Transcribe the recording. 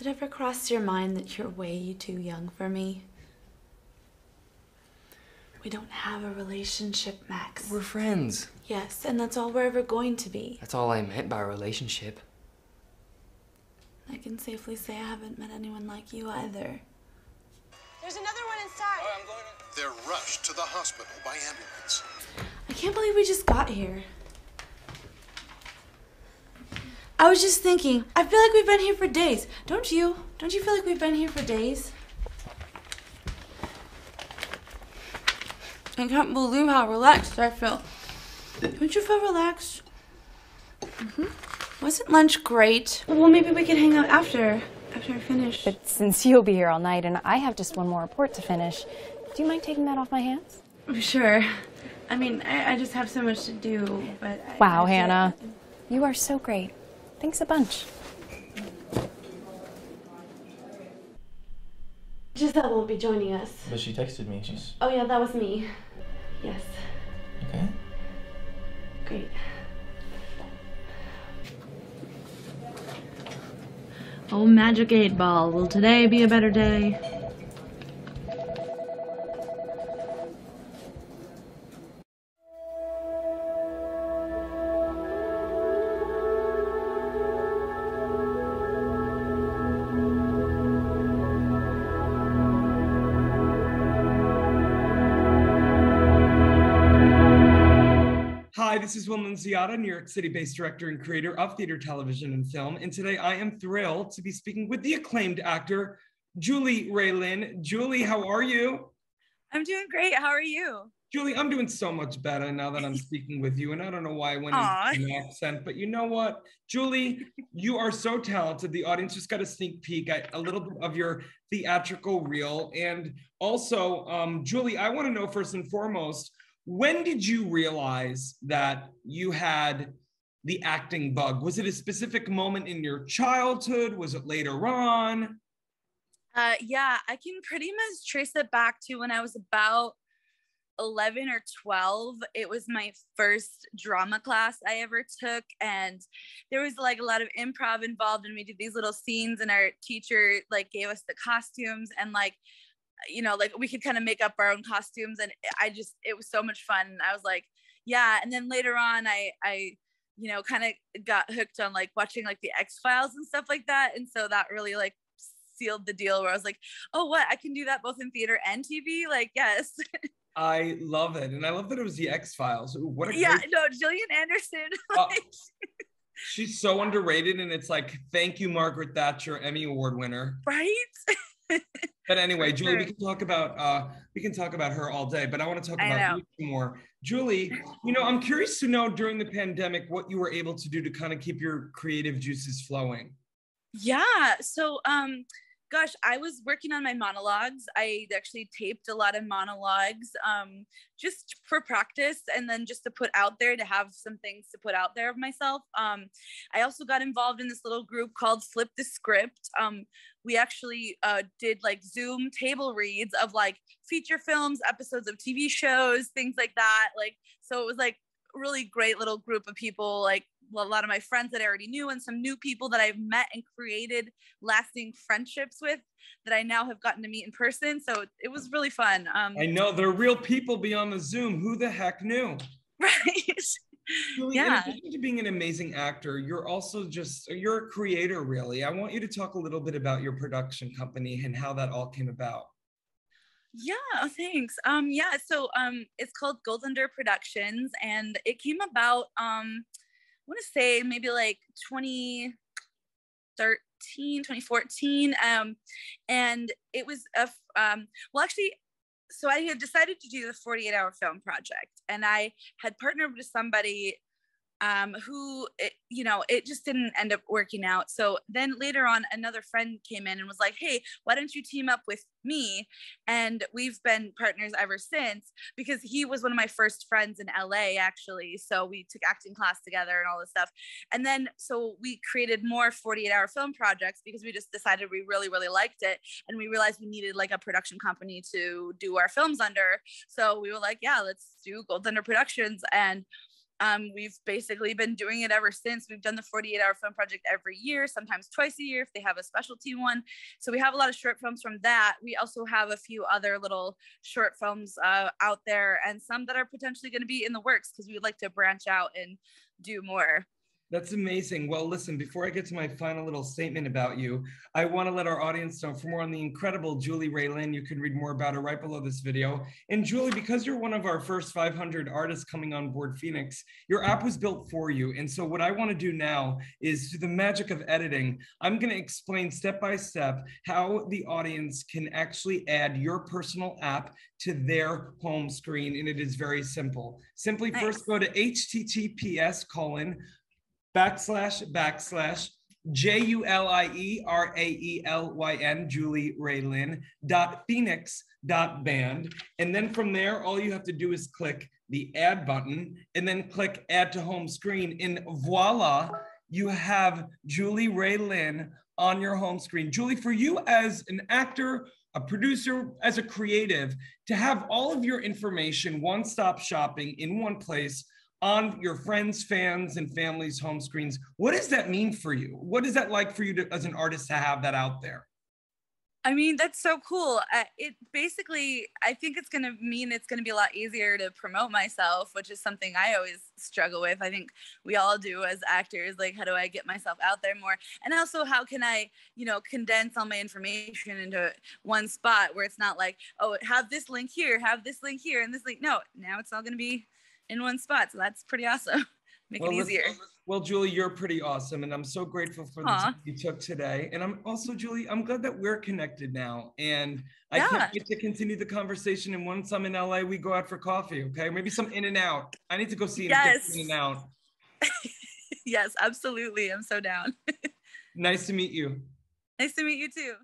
it ever crossed your mind that you're way too young for me? We don't have a relationship, Max. We're friends. Yes, and that's all we're ever going to be. That's all I meant by relationship. I can safely say I haven't met anyone like you either. There's another one inside. Oh, I'm going to... They're rushed to the hospital by ambulance. I can't believe we just got here. I was just thinking, I feel like we've been here for days. Don't you? Don't you feel like we've been here for days? I can't believe how relaxed I feel. Don't you feel relaxed? Wasn't lunch great? Well, maybe we can hang out after I finish. But since you'll be here all night and I have just one more report to finish, do you mind taking that off my hands? Sure. I mean, I just have so much to do, but... Wow, Hannah. You are so great. Thanks a bunch. Giselle won't be joining us. But she texted me. She's... Oh yeah, that was me. Yes. Okay. Great. Oh, Magic 8 Ball. Will today be a better day? Hi, this is Will Nunziata, New York City-based director and creator of theater, television, and film. And today I am thrilled to be speaking with the acclaimed actor, Julie Raylan. Julie, how are you? I'm doing great. How are you? Julie, I'm doing so much better now that I'm speaking with you. And I don't know why I went into an accent, but you know what? Julie, you are so talented. The audience just got a sneak peek at a little bit of your theatrical reel. And also, Julie, I want to know first and foremost, when did you realize that you had the acting bug? Was it a specific moment in your childhood? Was it later on? Yeah, I can pretty much trace it back to when I was about 11 or 12. It was my first drama class I ever took, and there was like a lot of improv involved, and we did these little scenes, and our teacher like gave us the costumes, and like, you know, like we could kind of make up our own costumes, and it was so much fun. I was like, yeah. And then later on, I you know, kind of got hooked on like watching like the X-Files and stuff like that. And so that really like sealed the deal where I was like, oh, what? I can do that both in theater and TV? Like, yes. I love it. And I love that it was the X-Files. What a yeah, great... no, Gillian Anderson. Like... she's so underrated. And it's like, thank you, Margaret Thatcher, Emmy Award winner. Right? But anyway, Julie, we can talk about her all day, but I want to talk about you more. Julie, you know, I'm curious to know during the pandemic what you were able to do to kind of keep your creative juices flowing. Yeah. So, gosh, I was working on my monologues. I actually taped a lot of monologues, just for practice, and then just to put out there, to have some things to put out there of myself. I also got involved in this little group called Flip the Script. We actually did like Zoom table reads of like feature films, episodes of TV shows, things like that. Like, so it was like a really great little group of people, like a lot of my friends that I already knew, and some new people that I've met and created lasting friendships with that I now have gotten to meet in person. So it was really fun. I know, they're real people beyond the Zoom. Who the heck knew? Right. Julie, Yeah. in addition to being an amazing actor, you're a creator, really. I want you to talk a little bit about your production company and how that all came about. Yeah, thanks. Yeah, so it's called Gold Under Productions, and it came about, I want to say maybe like 2014. And it was well, actually, so I had decided to do the 48-hour film project, and I had partnered with somebody who, you know, it just didn't end up working out. So then later on, another friend came in and was like, hey, why don't you team up with me? And we've been partners ever since, because he was one of my first friends in LA, actually. So we took acting class together and all this stuff. And then, so we created more 48-hour film projects because we just decided we really, really liked it. And we realized we needed like a production company to do our films under. So we were like, yeah, let's do Gold Thunder Productions. And We've basically been doing it ever since. We've done the 48-hour film project every year, sometimes twice a year if they have a specialty one. So we have a lot of short films from that. We also have a few other little short films out there, and some that are potentially going to be in the works because we would like to branch out and do more. That's amazing. Well, listen, before I get to my final little statement about you, I want to let our audience know for more on the incredible Julie Raylin. You can read more about her right below this video. And Julie, because you're one of our first 500 artists coming on board Phoenix, your app was built for you. And so what I want to do now is, through the magic of editing, I'm going to explain step by step how the audience can actually add your personal app to their home screen. And it is very simple. Simply first go to https:// JULIERAELYN, Julie Raylin, .phoenix.band. And then from there, all you have to do is click the add button and then click add to home screen. And voila, you have Julie Raylin on your home screen. Julie, for you as an actor, a producer, as a creative, to have all of your information, one-stop shopping in one place, on your friends, fans, and family's home screens. What does that mean for you? What is that like for you as an artist to have that out there? I mean, that's so cool. It basically, I think it's going to mean it's going to be a lot easier to promote myself, which is something I always struggle with. I think we all do as actors, like, how do I get myself out there more? And also, how can I, condense all my information into one spot where it's not like, oh, have this link here, have this link here, and this link. No, now it's all going to be in one spot. So that's pretty awesome. Make it easier. Well, Julie, you're pretty awesome. And I'm so grateful for the time you took today. And I'm also, Julie, I'm glad that we're connected now. And I can't wait to continue the conversation. And once I'm in LA, we go out for coffee, okay? Maybe some In-N-Out. I need to go see In-N-Out. Yes, absolutely. I'm so down. Nice to meet you. Nice to meet you too.